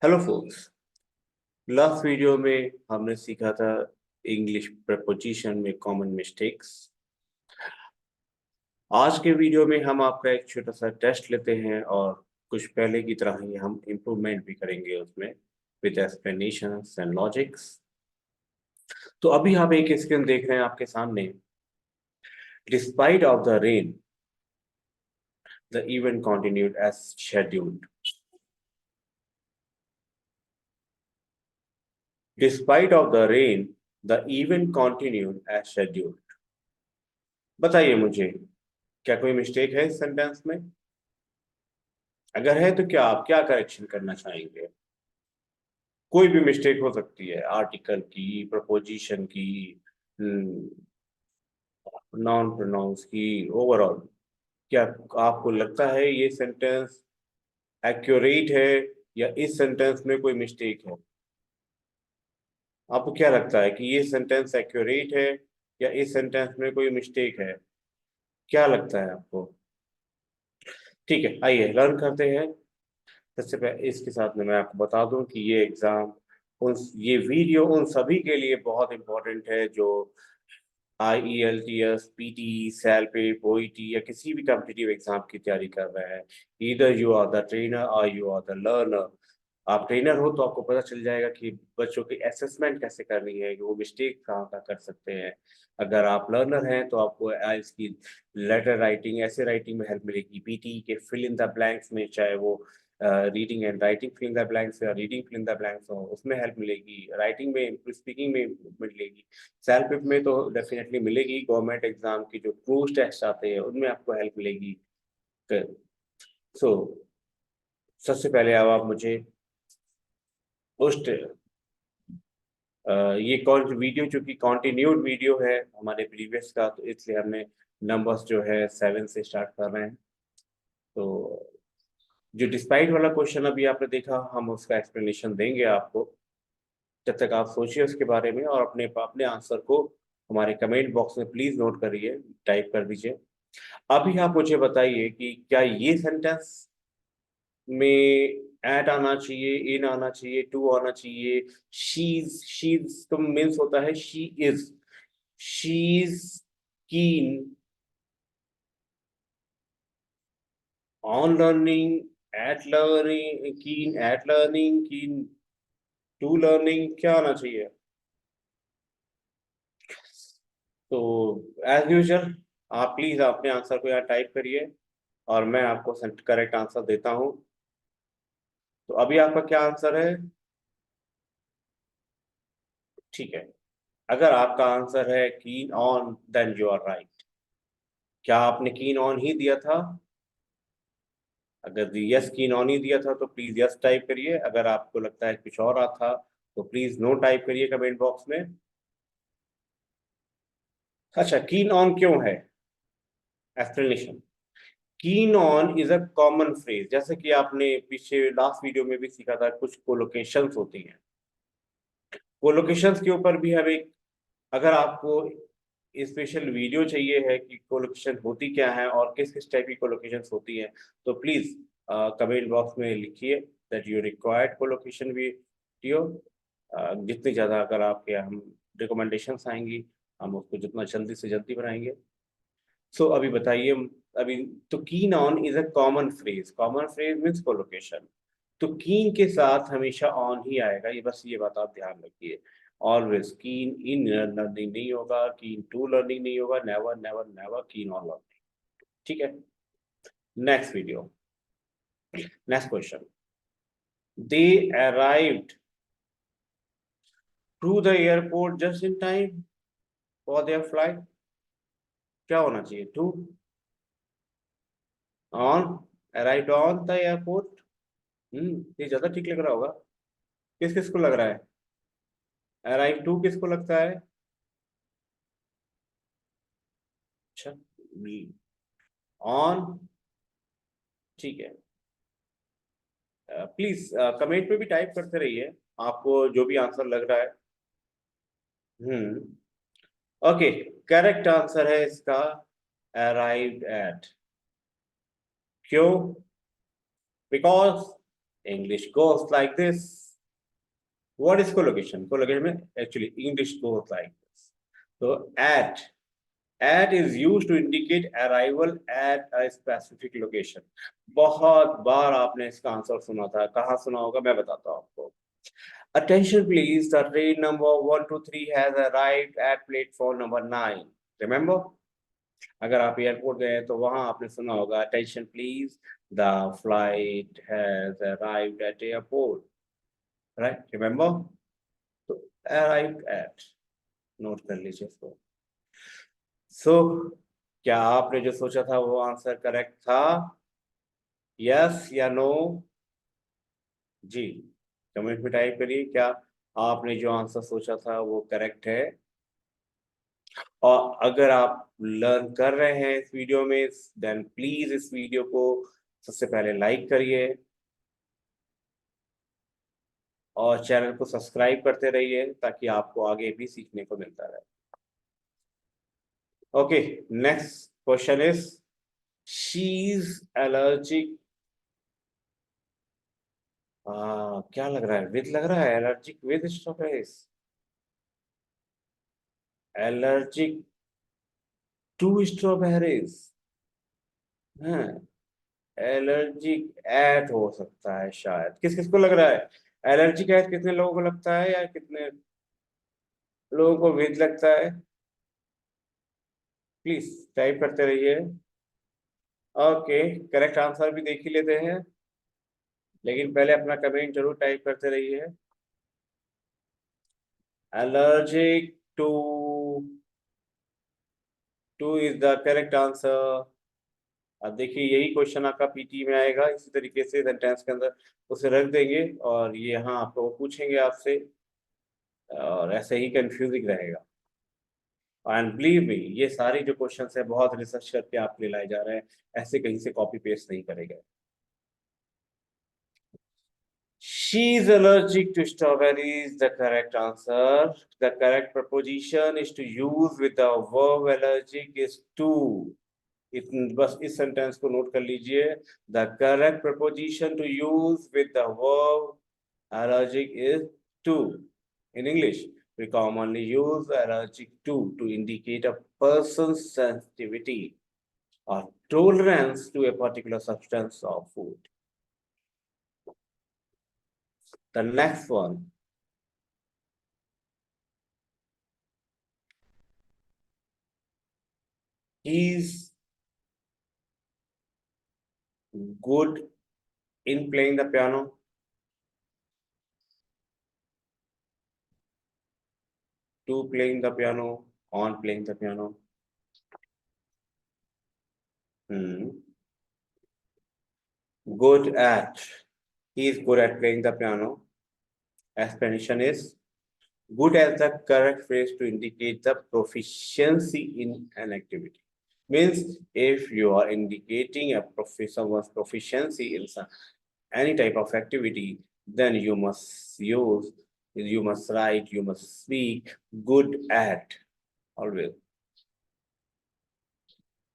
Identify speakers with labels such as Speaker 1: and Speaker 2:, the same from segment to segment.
Speaker 1: Hello focus. Last video में हमने सीखा था इंग्लिश प्रपोजिशन में कॉमन मिस्टेक्स। आज के वीडियो में हम आपका एक छोटा सा टेस्ट लेते हैं और कुछ पहले की तरह ही हम इम्प्रूवमेंट भी करेंगे उसमें विद एक्सप्लेनेशंस एंड लॉजिक्स। तो अभी आप एक स्क्रीन देख रहे हैं आपके सामने। Despite of the rain the event continued as scheduled. Despite of the rain the event continued as scheduled. बताइए मुझे, क्या कोई मिस्टेक है इस सेंटेंस में? अगर है तो क्या आप क्या करेक्शन करना चाहेंगे? कोई भी मिस्टेक हो सकती है, आर्टिकल की, प्रपोजिशन की, नाउन प्रोनाउंस की, ओवरऑल। क्या आपको लगता है ये सेंटेंस एक्यूरेट है या इस सेंटेंस में कोई मिस्टेक है? आपको क्या लगता है कि ये सेंटेंस एक्यूरेट है या इस सेंटेंस में कोई मिस्टेक है? क्या लगता है आपको? ठीक है, आइए लर्न करते हैं। सबसे पहले इसके साथ में मैं आपको बता दूं कि ये वीडियो उन सभी के लिए बहुत इंपॉर्टेंट है जो IELTS, PT, सैलपेट, OET या किसी भी कॉम्पिटिटिव एग्जाम की तैयारी कर रहे हैं। Either you are the trainer or you are the learner. आप ट्रेनर हो तो आपको पता चल जाएगा कि बच्चों की असेसमेंट कैसे करनी है, कि वो मिस्टेक कहाँ कहाँ कर सकते हैं। अगर आप लर्नर हैं तो आपको IELTS की लेटर राइटिंग, ऐसे राइटिंग में हेल्प मिलेगी। PT के फिल इन द ब्लैंक्स में, चाहे वो reading and writing fill in the blanks या reading fill in the blanks हो, उसमें हेल्प मिलेगी। राइटिंग में, स्पीकिंग में मिलेगी। सेल्फ पिप में तो डेफिनेटली मिलेगी। गवर्नमेंट एग्जाम की जो क्रूज टेस्ट आते हैं उनमें आपको हेल्प मिलेगी। सो सबसे पहले अब आप मुझे उस ये कौन वीडियो, चूंकि कॉन्टिन्यूड वीडियो है हमारे प्रीवियस का, तो इसलिए हमने नंबर्स जो है 7 से स्टार्ट कर रहे हैं। तो जो डिस्पाइट वाला क्वेश्चन अभी आपने देखा, हम उसका एक्सप्लेनेशन देंगे आपको। जब तक आप सोचिए उसके बारे में और अपने अपने आंसर को हमारे कमेंट बॉक्स में प्लीज नोट करिए, टाइप कर दीजिए। अभी आप मुझे बताइए कि क्या ये सेंटेंस में एट आना चाहिए, इन आना चाहिए, टू आना चाहिए? शीज तो मीन्स होता है she is keen on learning, at learning, keen to learning, क्या आना चाहिए? तो एज यूजल आप प्लीज अपने आंसर को यहाँ टाइप करिए और मैं आपको करेक्ट आंसर देता हूँ। तो अभी आपका क्या आंसर है? ठीक है, अगर आपका आंसर है keen on, then you are right. क्या आपने कीन ऑन ही दिया था? अगर यस कीन ऑन ही दिया था तो प्लीज यस टाइप करिए। अगर आपको लगता है कुछ और आता तो प्लीज नो टाइप करिए कमेंट बॉक्स में। अच्छा, कीन ऑन क्यों है? एक्सप्लेनेशन। कीन on is a common phrase, जैसे कि आपने पीछे लास्ट वीडियो में भी सीखा था, कुछ कोलोकेशंस होती हैं। कोलोकेशंस के ऊपर भी हम एक, अगर आपको स्पेशल वीडियो चाहिए है कि कोलोकेशन होती क्या है और किस किस टाइप की कोलोकेशन होती है, तो प्लीज कमेंट बॉक्स में लिखिए that you required collocation video. जितनी ज़्यादा अगर आपके हम रिकमेंडेशंस आएंगी, हम उसको जितना जल्दी से जल्दी बनाएंगे। सो अभी बताइए। अभी तो keen on is a common phrase means collocation. तो कीन के साथ हमेशा ऑन ही आएगा, ये बस ये बात आप ध्यान रखिए। ऑलवेज कीन इन लर्निंग नहीं होगा, कीन टू लर्निंग नहीं होगा, never never never keen on learning. ठीक है, next video, next question. They arrived to the airport just in time for their flight. क्या होना चाहिए? To, on, arrived on the airport. ये ज्यादा ठीक लग रहा होगा। किस किस को लग रहा है? अराइव टू किसको लगता है? अच्छा, ऑन, ठीक है। प्लीज कमेंट में भी टाइप करते रहिए आपको जो भी आंसर लग रहा है। ओके, करेक्ट आंसर है इसका अराइव्ड एट। क्यों? Because English goes like this. What is collocation? Collocation में actually English goes like this. So at is used to indicate arrival at a specific location. बहुत बार आपने इसका आंसर सुना था, कहाँ सुना होगा मैं बताता हूँ आपको. Attention please, the train number 123 has arrived at platform number 9. Remember? अगर आप एयरपोर्ट गए हैं तो वहां आपने सुना होगा attention please, the flight has arrived at airport, right? Remember? तो अराइव्ड एट, नोट कर लीजिए इसको. सो क्या आपने जो सोचा था वो आंसर करेक्ट था? यस या नो? जी, कमेंट में टाइप करिए, क्या आपने जो आंसर सोचा था वो करेक्ट है? और अगर आप लर्न कर रहे हैं इस वीडियो में, देन प्लीज इस वीडियो को सबसे पहले लाइक करिए और चैनल को सब्सक्राइब करते रहिए ताकि आपको आगे भी सीखने को मिलता रहे. Okay, next question is she is allergic. क्या लग रहा है? विद लग रहा है. Allergic with strawberries, allergic to strawberries. हाँ, एलर्जिक एट हो सकता है शायद. किस किस को लग रहा है एलर्जिक एट? कितने लोगों को लगता है या कितने लोगों को विद लगता है? प्लीज टाइप करते रहिए. ओके, करेक्ट आंसर भी देख ही लेते हैं, लेकिन पहले अपना कमेंट जरूर टाइप करते रहिए. Allergic two is the correct answer. अब देखिए यही क्वेश्चन आपका पीटी में आएगा इसी तरीके से, सेंटेंस के अंदर उसे रख देंगे और ये यहाँ आपको पूछेंगे आपसे और ऐसे ही कंफ्यूजिंग रहेगा. एंड बिलीव मी, ये सारी जो क्वेश्चंस है बहुत रिसर्च करके आपके लिए लाए जा रहे हैं, ऐसे कहीं से कॉपी पेस्ट नहीं करेंगे. She is allergic to strawberries. The correct answer. The correct preposition is to use with the verb allergic is to. बस इस सेंटेंस को नोट कर लीजिए. The correct preposition to use with the verb allergic is to. In English, we commonly use allergic to indicate a person's sensitivity or tolerance to a particular substance or food. The next one. He's good in playing the piano. To playing the piano, on playing the piano. Good at. He is good at playing the piano. Explanation is good as the correct phrase to indicate the proficiency in an activity. Means if you are indicating someone's proficiency in any type of activity, then you must use, you must write, you must speak good at always.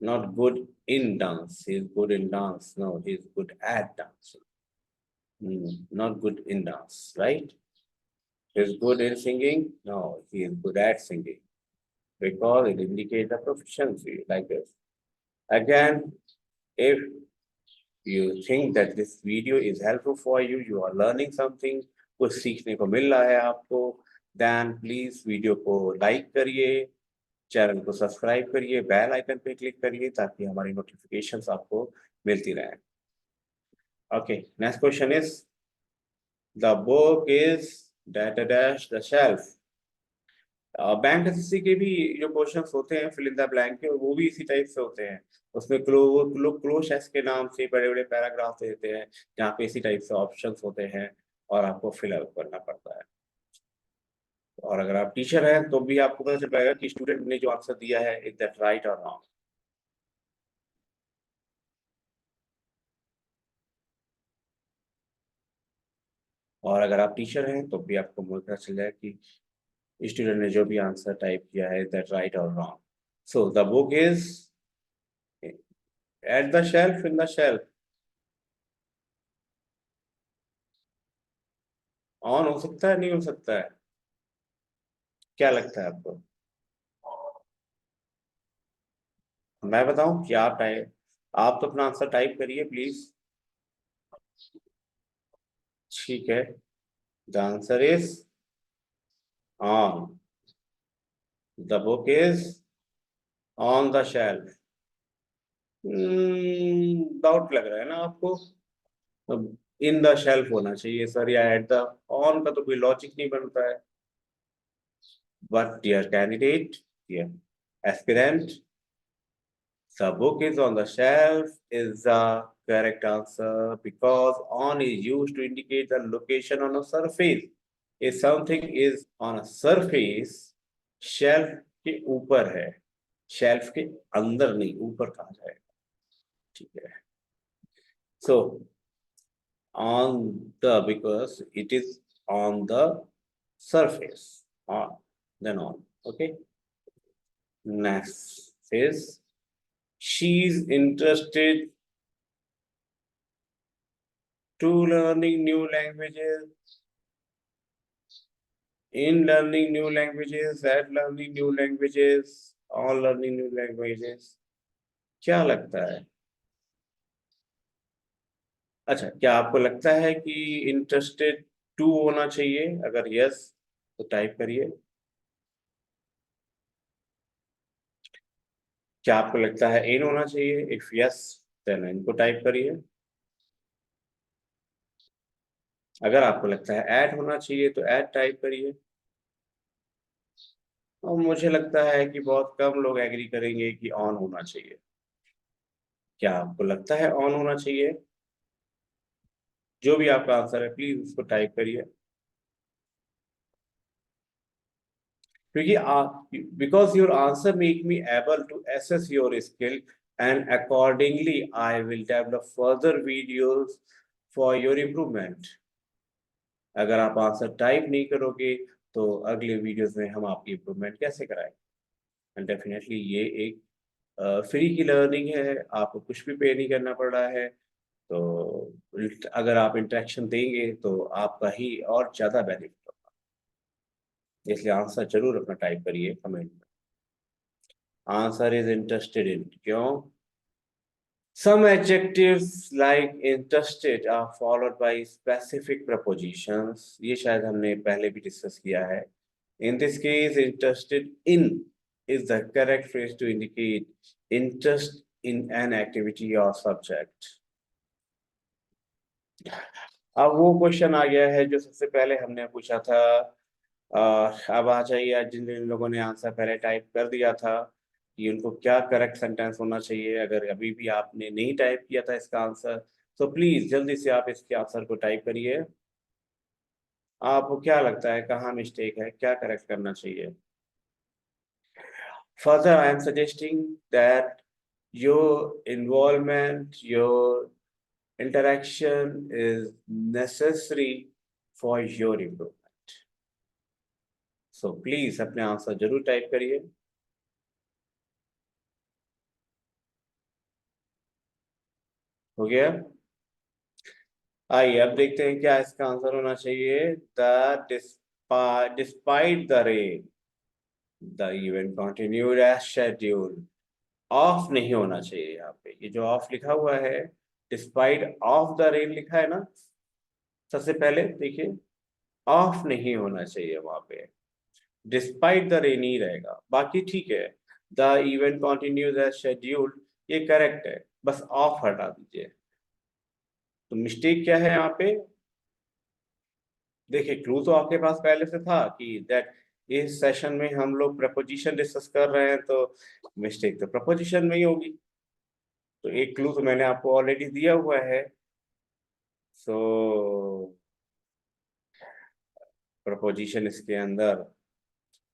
Speaker 1: Not good in dance. He is good in dance. No, he is good at dance. Not good in dance, right? He is good in singing. No, he is good at singing because it indicates the proficiency like this. Again, if you think that this video is helpful for you, you are learning something, कुछ सीखने को मिल रहा है आपको, then please video को like करिए, channel को subscribe करिए, बेल आइकन पे क्लिक करिए ताकि हमारी नोटिफिकेशंस आपको मिलती रहे. Okay, next question is the book is dash the shelf. Bank SSC के भी जो क्वेश्चंस होते हैं फिल इन द ब्लैंक के, वो भी इसी टाइप से होते हैं. उसमें क्लोश के नाम से बड़े बड़े पैराग्राफ देते हैं जहाँ पे इसी टाइप से ऑप्शंस होते हैं और आपको फिल अप करना पड़ता है. और अगर आप टीचर हैं तो भी आपको पता चल पाएगा कि स्टूडेंट ने जो आंसर दिया है इज दैट राइट और रॉन्ग. और अगर आप टीचर हैं तो भी आपको पता चल जाए कि स्टूडेंट ने जो भी आंसर टाइप किया है दैट राइट और wrong. So the book is at the shelf, in the shelf. On हो सकता है, नहीं हो सकता है? क्या लगता है आपको? मैं बताऊं कि आप तो अपना आंसर टाइप करिए प्लीज। ठीक है, the answer is on. The book is on the shelf. Doubt लग रहा है ना आपको? इन द शेल्फ होना चाहिए सर, या एट द। ऑन का तो कोई लॉजिक नहीं बनता है। But dear candidate, dear aspirant, the book is on the shelf is the correct answer, because on is used to indicate the location on a surface. If something is on a surface, shelf के ऊपर है, shelf के अंदर नहीं, ऊपर कहा जाएगा। ठीक है, so on the, because it is on the surface, on, then on. Okay, next is, she's interested to learning new languages, in learning new languages, at learning new languages, on learning new languages। क्या लगता है? अच्छा, क्या आपको लगता है कि interested to होना चाहिए? अगर यस तो टाइप करिए। क्या आपको लगता है इन होना चाहिए? इफ यस देन इनको टाइप करिए। अगर आपको लगता है ऐड होना चाहिए तो ऐड टाइप करिए। और मुझे लगता है कि बहुत कम लोग एग्री करेंगे कि ऑन होना चाहिए। क्या आपको लगता है ऑन होना चाहिए? जो भी आपका आंसर है प्लीज उसको टाइप करिए। क्योंकि because your answer make me able to assess your skill, and accordingly I will develop further videos for your improvement. अगर आप आंसर टाइप नहीं करोगे तो अगले वीडियोस में हम आपकी इम्प्रूवमेंट कैसे कराएंगे? एंड डेफिनेटली ये एक फ्री की लर्निंग है, आपको कुछ भी पे नहीं करना पड़ रहा है। तो अगर आप इंटरेक्शन देंगे तो आपका ही और ज्यादा बेनिफिट होगा। इसलिए आंसर जरूर अपना टाइप करिए कमेंट में। आंसर इज इंटरेस्टेड इन, क्यों? Some adjectives like interested are followed by specific prepositions. ये शायद हमने पहले भी डिस्कस किया है। In this case, interested in is the correct phrase to indicate interest in an activity or subject. अब वो क्वेश्चन आ गया है जो सबसे पहले हमने पूछा था। अब आ जाइए, आज जिन जिन लोगों ने आंसर पहले टाइप कर दिया था कि उनको क्या करेक्ट सेंटेंस होना चाहिए। अगर अभी भी आपने नहीं टाइप किया था इसका आंसर, तो प्लीज जल्दी से आप इसके आंसर को टाइप करिए। आपको क्या लगता है कहाँ मिस्टेक है, क्या करेक्ट करना चाहिए? Further I am suggesting that your involvement, your interaction is necessary for your improvement. So please अपने आंसर जरूर टाइप करिए। हो गया? आइए अब देखते हैं क्या इसका आंसर होना चाहिए। The despite the rain, the event continued as schedule. Of नहीं होना चाहिए यहाँ पे, ये जो ऑफ लिखा हुआ है, डिस्पाइट ऑफ द रेन लिखा है ना, सबसे पहले देखिए ऑफ नहीं होना चाहिए वहां पे, डिस्पाइट द रेन ही रहेगा। बाकी ठीक है, the event continues as scheduled, ये करेक्ट है, बस ऑफ हटा दीजिए। तो मिस्टेक क्या है यहाँ पे? देखिए क्लू तो आपके पास पहले से था कि दैट इस सेशन में हम लोग प्रपोजिशन डिस्कस कर रहे हैं, तो मिस्टेक तो प्रपोजिशन में ही होगी। तो एक क्लू तो मैंने आपको ऑलरेडी दिया हुआ है। सो प्रपोजिशन इसके अंदर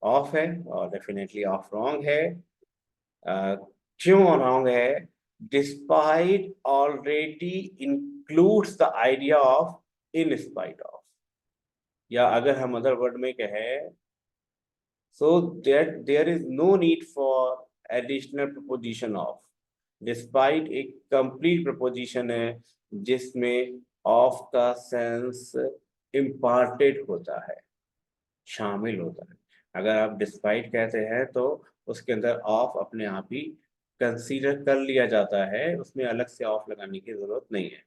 Speaker 1: ऑफ है, और डेफिनेटली ऑफ रॉन्ग है। क्यों रॉन्ग है? Despite already includes the idea of in spite of, या अगर हम अदर वर्ड में कहें, so that there is no need for additional preposition of. Despite एक कंप्लीट प्रपोजिशन है जिसमें ऑफ का सेंस इम्पार्टेड होता है, शामिल होता है। अगर आप डिस्पाइट कहते हैं तो उसके अंदर ऑफ अपने आप ही कंसीडर कर लिया जाता है, उसमें अलग से ऑफ लगाने की जरूरत नहीं है।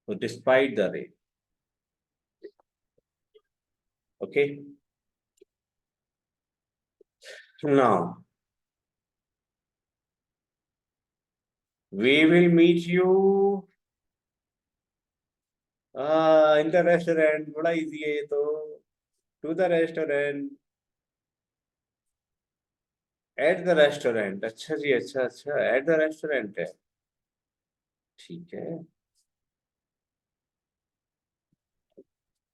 Speaker 1: तो despite the rain. Okay, now we will meet you in the restaurant. बड़ा इजी है ये तो। To the restaurant, at the restaurant. अच्छा जी, अच्छा अच्छा, एट द रेस्टोरेंट है। ठीक है।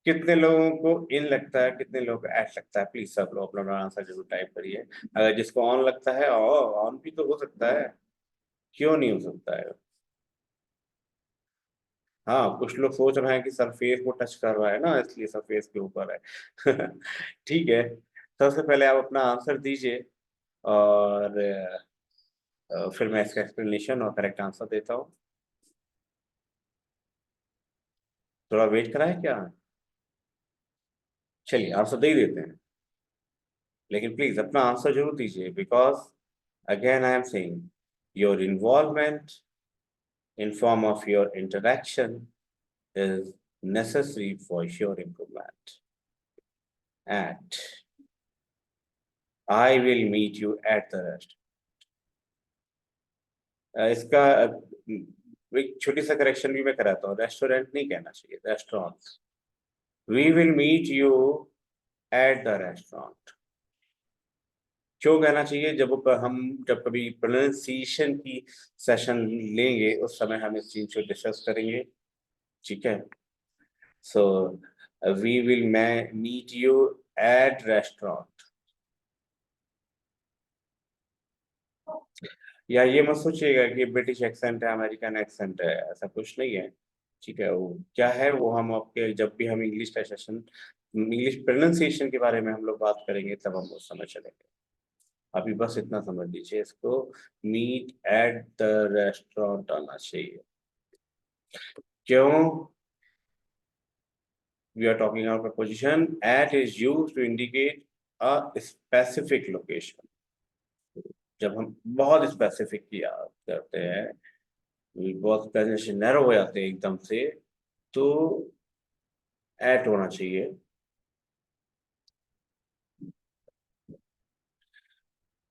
Speaker 1: कितने लोगों को इन लगता है, कितने लोगों को एट लगता है? प्लीज सब लोग अपना अपना आंसर जरूर टाइप करिए। अगर जिसको ऑन लगता है, ऑन भी तो हो सकता है, क्यों नहीं हो सकता है? हाँ, कुछ लोग सोच रहे हैं कि सरफेस को टच कर रहा है ना, इसलिए सरफेस के ऊपर है। ठीक है, सबसे पहले आप अपना आंसर दीजिए, और फिर मैं इसका एक्सप्लेनेशन और करेक्ट आंसर देता हूँ। थोड़ा वेट कराएं क्या? चलिए आंसर दे ही देते हैं, लेकिन प्लीज अपना आंसर जरूर दीजिए, because again I am saying your involvement in form of your interaction is necessary for your improvement. And I will meet you at the rest. इसका एक छोटी सा करेक्शन भी मैं कराता हूँ, रेस्टोरेंट नहीं कहना चाहिए, restaurant. We will meet you at the restaurant. क्यों कहना चाहिए? हम जब कभी प्रोनाउंसिएशन की सेशन लेंगे उस समय हम इस चीज को डिस्कस करेंगे। ठीक है, so we will meet you at restaurant. या ये मत सोचिएगा कि ब्रिटिश एक्सेंट है, अमेरिकन एक्सेंट है, ऐसा कुछ नहीं है। ठीक है, वो क्या है वो हम आपके जब भी हम इंग्लिश का सेशन, इंग्लिश प्रोनाउंसिएशन के बारे में हम लोग बात करेंगे तब हम वो समझ चलेंगे। अभी बस इतना समझ लीजिए इसको, मीट एट द रेस्टोरेंट आना चाहिए। क्यों? We are talking about preposition at is used to indicate a specific location. जब हम बहुत स्पेसिफिक किया करते हैं, बहुत कंजेशन नैरो हो जाते हैं एकदम से, तो एट होना चाहिए।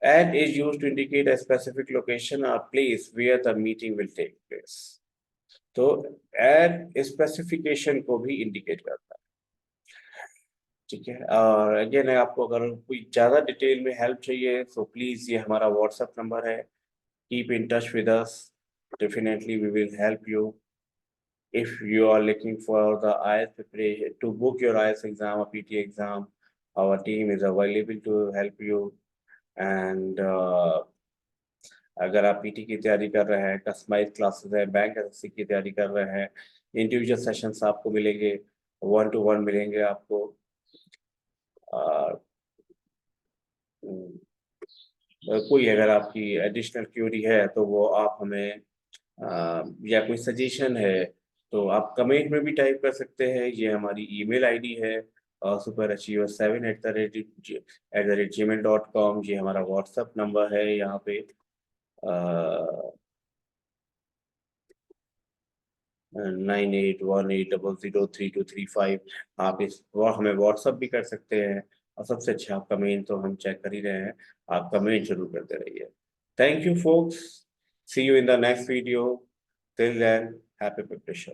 Speaker 1: At is used to indicate a specific location or place where the meeting will take place. तो at स्पेसिफिकेशन को भी इंडिकेट करता है। ठीक है, और अगेन आपको अगर कोई ज़्यादा डिटेल में हेल्प चाहिए तो प्लीज़ ये हमारा व्हाट्सएप नंबर है, keep in touch with us, definitely we will help you. If you are looking for the IELTS preparation, to book your IELTS exam or PT exam, our team is available to help you. And अगर आप PT की तैयारी कर रहे हैं, customise classes है, bank SSC की तैयारी कर रहे हैं, इंडिविजुअल सेशंस आपको मिलेंगे, 1-to-1 मिलेंगे आपको। और कोई अगर आपकी एडिशनल क्यूरी है तो वो आप हमें या कोई सजेशन है तो आप कमेंट में भी टाइप कर सकते हैं। ये हमारी ईमेल आईडी है, superachiever7@gmail.com। ये हमारा व्हाट्सएप नंबर है, यहाँ पे 9818003235। आप इस वो हमें व्हाट्सएप भी कर सकते हैं, और सबसे अच्छा आप कमेंट तो हम चेक कर ही रहे हैं, आप कमेंट जरूर करते रहिए। Thank you folks, see you in the next video. Till then, happy preparation.